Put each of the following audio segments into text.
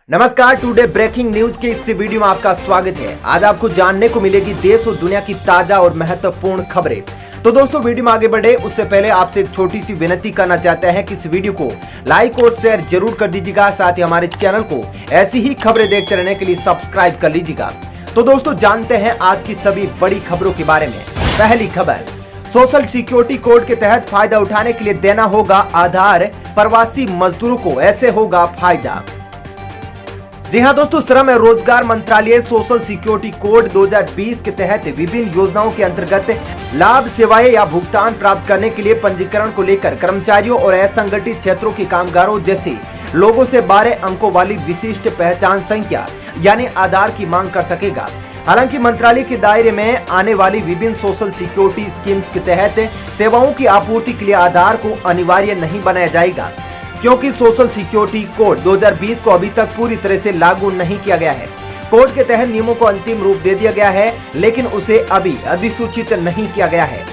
नमस्कार, today breaking news के इस वीडियो में आपका स्वागत है। आज आपको जानने को मिलेगी देश और दुनिया की ताजा और महत्वपूर्ण खबरें। तो दोस्तों, वीडियो में आगे बढ़े उससे पहले आपसे एक छोटी सी विनती करना चाहते हैं कि इस वीडियो को लाइक और शेयर जरूर कर दीजिएगा। साथ ही हमारे चैनल को ऐसी ही खबरें देखते रहने के लिए सब्सक्राइब कर लीजिएगा। तो दोस्तों, जानते हैं आज की सभी बड़ी खबरों के बारे में। पहली खबर, सोशल सिक्योरिटी कोड के तहत फायदा उठाने के लिए देना होगा आधार, प्रवासी मजदूरों को ऐसे होगा फायदा। जी हां दोस्तों, श्रम एवं रोजगार मंत्रालय सोशल सिक्योरिटी कोड 2020 के तहत विभिन्न योजनाओं के अंतर्गत लाभ, सेवाएं या भुगतान प्राप्त करने के लिए पंजीकरण को लेकर कर्मचारियों और असंगठित क्षेत्रों के कामगारों जैसे लोगों से 12 अंकों वाली विशिष्ट पहचान संख्या यानी आधार की मांग कर सकेगा। हालांकि मंत्रालय के दायरे में आने वाली विभिन्न सोशल सिक्योरिटी स्कीम्स के तहत सेवाओं की आपूर्ति के लिए आधार को अनिवार्य नहीं बनाया जाएगा, क्योंकि सोशल सिक्योरिटी कोड 2020 को अभी तक पूरी तरह से लागू नहीं किया गया है। कोड के तहत नियमों को अंतिम रूप दे दिया गया है, लेकिन उसे अभी अधिसूचित नहीं किया गया है।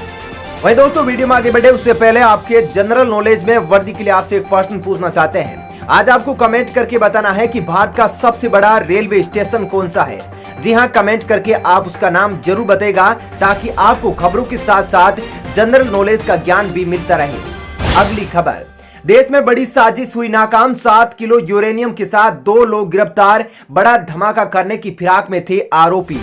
वहीं दोस्तों, वीडियो में आगे बढ़े उससे पहले आपके जनरल नॉलेज में वर्दी के लिए आपसे एक प्रश्न पूछना चाहते हैं। आज आपको कमेंट करके बताना है कि भारत का सबसे बड़ा रेलवे स्टेशन कौन सा है। जी हाँ, कमेंट करके आप उसका नाम जरूर बताएगा, ताकि आपको खबरों के साथ साथ जनरल नॉलेज का ज्ञान भी मिलता रहे। अगली खबर, देश में बड़ी साजिश हुई नाकाम, 7 किलो यूरेनियम के साथ 2 लोग गिरफ्तार, बड़ा धमाका करने की फिराक में थे आरोपी।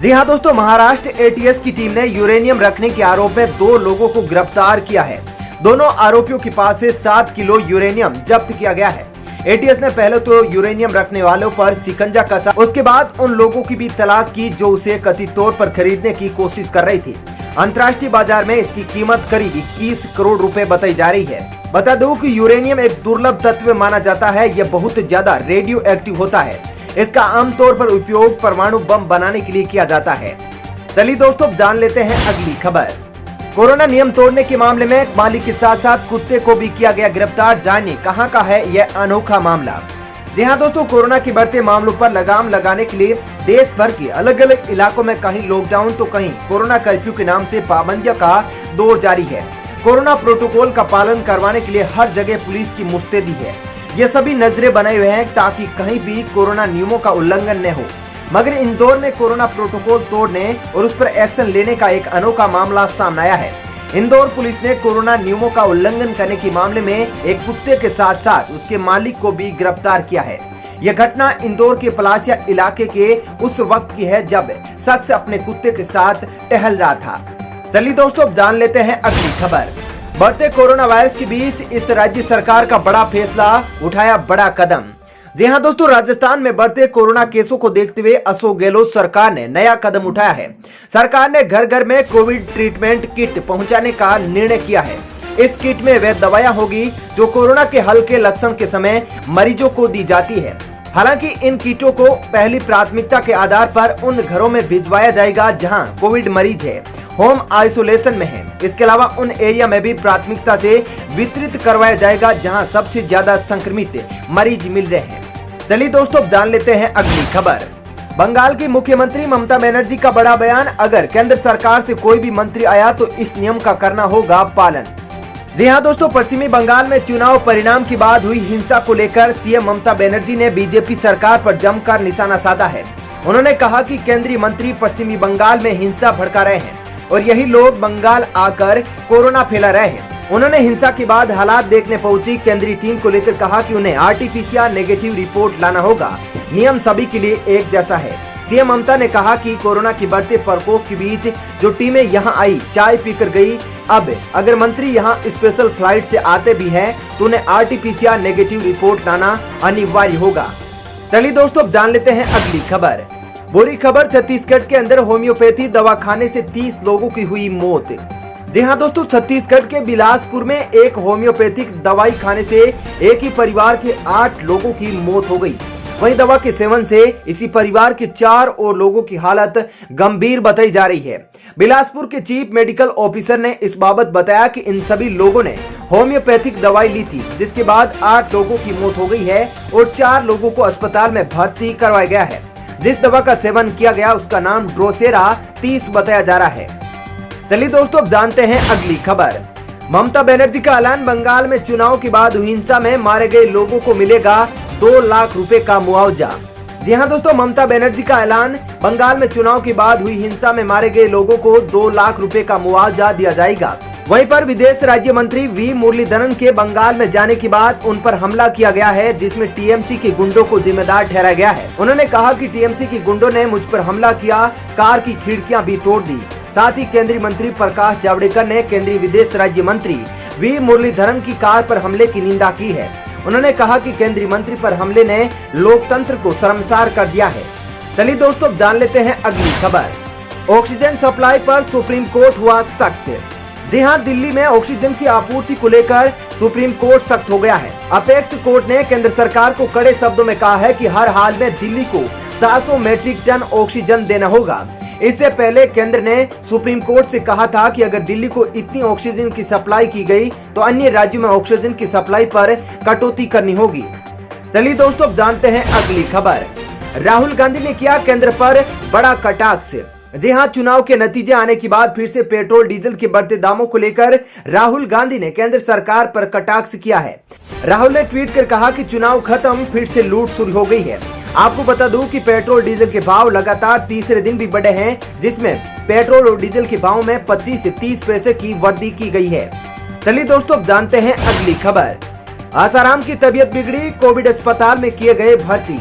जी हां दोस्तों, महाराष्ट्र एटीएस की टीम ने यूरेनियम रखने के आरोप में 2 लोगों को गिरफ्तार किया है। दोनों आरोपियों के पास से 7 किलो यूरेनियम जब्त किया गया है। एटीएस ने पहले तो यूरेनियम रखने वालों पर शिकंजा कसा, उसके बाद उन लोगों की भी तलाश की जो उसे कथित तौर पर खरीदने की कोशिश कर रही थी। अंतर्राष्ट्रीय बाजार में इसकी कीमत करीब 21 करोड़ रुपए बताई जा रही है। बता दूं कि यूरेनियम एक दुर्लभ तत्व माना जाता है। यह बहुत ज्यादा रेडियो एक्टिव होता है। इसका आमतौर पर उपयोग परमाणु बम बनाने के लिए किया जाता है। चलिए दोस्तों, जान लेते हैं अगली खबर। कोरोना नियम तोड़ने के मामले में मालिक के साथ साथ कुत्ते को भी किया गया गिरफ्तार। जानिए कहां का है यह अनोखा मामला। जी हां दोस्तों, कोरोना के बढ़ते मामलों पर लगाम लगाने के लिए देश भर के अलग अलग इलाकों में कहीं लॉकडाउन तो कहीं कोरोना कर्फ्यू के नाम से पाबंदियों का दौर जारी है। कोरोना प्रोटोकॉल का पालन करवाने के लिए हर जगह पुलिस की मुस्तैदी है। ये सभी नजरें बनाए हुए हैं ताकि कहीं भी कोरोना नियमों का उल्लंघन न हो। मगर इंदौर में कोरोना प्रोटोकॉल तोड़ने और उस पर एक्शन लेने का एक अनोखा मामला सामने आया है। इंदौर पुलिस ने कोरोना नियमों का उल्लंघन करने के मामले में एक कुत्ते के साथ साथ उसके मालिक को भी गिरफ्तार किया है। यह घटना इंदौर के पलासिया इलाके के उस वक्त की है जब शख्स अपने कुत्ते के साथ टहल रहा था। चलिए दोस्तों, अब जान लेते हैं अगली खबर। बढ़ते कोरोना वायरस के बीच इस राज्य सरकार का बड़ा फैसला, उठाया बड़ा कदम। जी हां दोस्तों, राजस्थान में बढ़ते कोरोना केसों को देखते हुए अशोक गहलोत सरकार ने नया कदम उठाया है। सरकार ने घर घर में कोविड ट्रीटमेंट किट पहुंचाने का निर्णय किया है। इस किट में वे दवाइयां होगी जो कोरोना के हल्के लक्षण के समय मरीजों को दी जाती है। हालांकि इन किटों को पहली प्राथमिकता के आधार पर उन घरों में भिजवाया जाएगा जहां कोविड मरीज है, होम आइसोलेशन में है। इसके अलावा उन एरिया में भी प्राथमिकता से वितरित करवाया जाएगा जहां सबसे ज्यादा संक्रमित मरीज मिल रहे हैं। चलिए दोस्तों, अब जान लेते हैं अगली खबर। बंगाल की मुख्यमंत्री ममता बनर्जी का बड़ा बयान, अगर केंद्र सरकार से कोई भी मंत्री आया तो इस नियम का करना होगा पालन। जी हां दोस्तों, पश्चिमी बंगाल में चुनाव परिणाम के बाद हुई हिंसा को लेकर सीएम ममता बनर्जी ने बीजेपी सरकार पर जमकर निशाना साधा है। उन्होंने कहा कि केंद्रीय मंत्री पश्चिमी बंगाल में हिंसा भड़का रहे हैं और यही लोग बंगाल आकर कोरोना फैला रहे हैं। उन्होंने हिंसा के बाद हालात देखने पहुंची केंद्रीय टीम को लेकर कहा कि उन्हें आरटीपीसीआर नेगेटिव रिपोर्ट लाना होगा। नियम सभी के लिए एक जैसा है। सीएम ममता ने कहा कि कोरोना के बढ़ते प्रकोप के बीच जो टीमें यहां आई, चाय पीकर गई। अब अगर मंत्री यहां स्पेशल फ्लाइट से आते भी हैं तो उन्हें आरटीपीसीआर नेगेटिव रिपोर्ट लाना अनिवार्य होगा। चलिए दोस्तों, अब जान लेते हैं अगली खबर। बुरी खबर, छत्तीसगढ़ के अंदर होम्योपैथी दवा खाने से 30 लोगों की हुई मौत। जी हां दोस्तों, छत्तीसगढ़ के बिलासपुर में एक होम्योपैथिक दवाई खाने से एक ही परिवार के 8 लोगों की मौत हो गई। वहीं दवा के सेवन से इसी परिवार के 4 और लोगों की हालत गंभीर बताई जा रही है। बिलासपुर के चीफ मेडिकल ऑफिसर ने इस बाबत बताया कि इन सभी लोगों ने होम्योपैथिक दवाई ली थी, जिसके बाद 8 लोगों की मौत हो गई है और 4 लोगों को अस्पताल में भर्ती करवाया गया है। जिस दवा का सेवन किया गया उसका नाम ड्रोसेरा 30 बताया जा रहा है। चलिए दोस्तों, अब जानते हैं अगली खबर। ममता बनर्जी का ऐलान, बंगाल में चुनाव के बाद हुई हिंसा में मारे गए लोगों को मिलेगा 2 लाख रुपए का मुआवजा। जी हां दोस्तों, ममता बनर्जी का ऐलान, बंगाल में चुनाव के बाद हुई हिंसा में मारे गए लोगों को 2 लाख रुपए का मुआवजा दिया जाएगा। वहीं पर विदेश राज्य मंत्री वी मुरलीधरन के बंगाल में जाने के बाद उन पर हमला किया गया है, जिसमें टीएमसी के गुंडों को जिम्मेदार ठहराया गया है। उन्होंने कहा कि टीएमसी के गुंडों ने मुझ पर हमला किया, कार की खिड़कियां भी तोड़ दी। साथ ही केंद्रीय मंत्री प्रकाश जावड़ेकर ने केंद्रीय विदेश राज्य मंत्री वी मुरलीधरन की कार पर हमले की निंदा की है। उन्होंने कहा कि केंद्रीय मंत्री पर हमले ने लोकतंत्र को शर्मसार कर दिया है। चलिए दोस्तों, जान लेते हैं अगली खबर। ऑक्सीजन सप्लाई पर सुप्रीम कोर्ट हुआ सख्त। जी हां, दिल्ली में ऑक्सीजन की आपूर्ति को लेकर सुप्रीम कोर्ट सख्त हो गया है। अपेक्स कोर्ट ने केंद्र सरकार को कड़े शब्दों में कहा है कि हर हाल में दिल्ली को 700 मैट्रिक टन ऑक्सीजन देना होगा। इससे पहले केंद्र ने सुप्रीम कोर्ट से कहा था कि अगर दिल्ली को इतनी ऑक्सीजन की सप्लाई की गई तो अन्य राज्यों में ऑक्सीजन की सप्लाई पर कटौती करनी होगी। चलिए दोस्तों, जानते हैं अगली खबर। राहुल गांधी ने किया केंद्र पर बड़ा कटाक्ष। जी हां, चुनाव के नतीजे आने के बाद फिर से पेट्रोल डीजल के बढ़ते दामों को लेकर राहुल गांधी ने केंद्र सरकार पर कटाक्ष किया है। राहुल ने ट्वीट कर कहा कि चुनाव खत्म, फिर से लूट शुरू हो गई है। आपको बता दूं कि पेट्रोल डीजल के भाव लगातार तीसरे दिन भी बढ़े हैं, जिसमें पेट्रोल और डीजल के भाव में 25 से 30 पैसे की वृद्धि की गई है। चलिए दोस्तों, जानते हैं अगली खबर। आसाराम की तबीयत बिगड़ी, कोविड अस्पताल में किए गए भर्ती।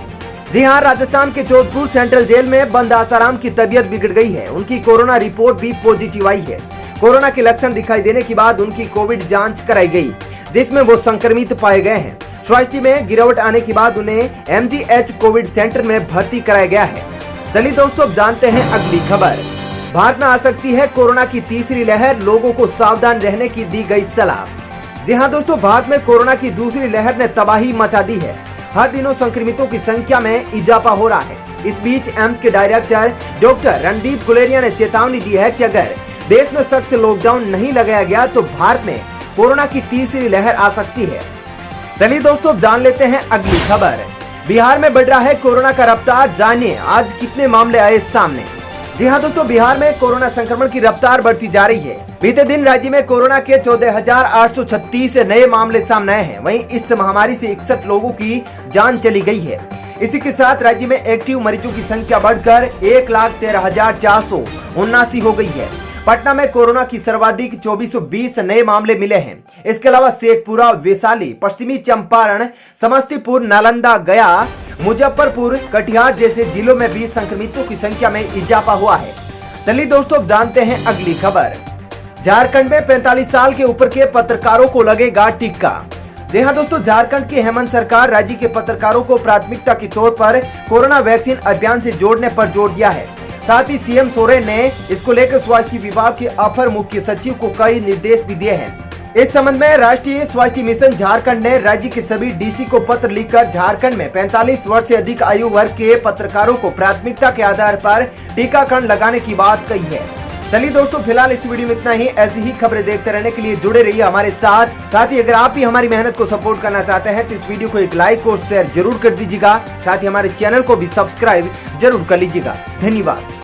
जी हां, राजस्थान के जोधपुर सेंट्रल जेल में बंद आसाराम की तबीयत बिगड़ गई है। उनकी कोरोना रिपोर्ट भी पॉजिटिव आई है। कोरोना के लक्षण दिखाई देने के बाद उनकी कोविड जांच कराई गई, जिसमें वो संक्रमित पाए गए हैं। स्वास्थ्य में गिरावट आने के बाद उन्हें MGH कोविड सेंटर में भर्ती कराया गया है। चलिए दोस्तों, जानते हैं अगली खबर। भारत में आ सकती है कोरोना की तीसरी लहर, लोगों को सावधान रहने की दी गई सलाह। जी हां दोस्तों, भारत में कोरोना की दूसरी लहर ने तबाही मचा दी है। हर दिनों संक्रमितों की संख्या में इजाफा हो रहा है। इस बीच एम्स के डायरेक्टर डॉक्टर रणदीप गुलेरिया ने चेतावनी दी है कि अगर देश में सख्त लॉकडाउन नहीं लगाया गया तो भारत में कोरोना की तीसरी लहर आ सकती है। चलिए दोस्तों, जान लेते हैं अगली खबर। बिहार में बढ़ रहा है कोरोना का रफ्तार, जानिए आज कितने मामले आए सामने। जी हां दोस्तों, बिहार में कोरोना संक्रमण की रफ्तार बढ़ती जा रही है। बीते दिन राज्य में कोरोना के 14,836 नए मामले सामने आए हैं। वहीं इस महामारी से 61 लोगों की जान चली गई है। इसी के साथ राज्य में एक्टिव मरीजों की संख्या बढ़कर 1,13,479 हो गई है। पटना में कोरोना की सर्वाधिक 2420 नए मामले मिले हैं। इसके अलावा शेखपुरा, वैशाली, पश्चिमी चंपारण, समस्तीपुर, नालंदा, गया, मुजफ्फरपुर, कटिहार जैसे जिलों में भी संक्रमितों की संख्या में इजाफा हुआ है। चलिए दोस्तों, जानते हैं अगली खबर। झारखंड में 45 साल के ऊपर के पत्रकारों को लगेगा टिक्का। जी हां दोस्तों, झारखंड की हेमंत सरकार राज्य के पत्रकारों को प्राथमिकता के तौर पर कोरोना वैक्सीन अभियान से जोड़ने पर जोर दिया है। साथ ही सीएम सोरेन ने इसको लेकर स्वास्थ्य विभाग के अपर मुख्य सचिव को कई निर्देश भी दिए हैं। इस संबंध में राष्ट्रीय स्वास्थ्य मिशन झारखंड ने राज्य के सभी डीसी को पत्र लिखकर झारखंड में 45 वर्ष से अधिक आयु वर्ग के पत्रकारों को प्राथमिकता के आधार पर टीकाकरण लगाने की बात कही है। चलिए दोस्तों, फिलहाल इस वीडियो में इतना ही। ऐसी ही खबरें देखते रहने के लिए जुड़े रहिए हमारे साथ ही अगर आप भी हमारी मेहनत को सपोर्ट करना चाहते हैं तो इस वीडियो को एक लाइक और शेयर जरूर कर दीजिएगा। साथ ही हमारे चैनल को भी सब्सक्राइब जरूर कर लीजिएगा। धन्यवाद।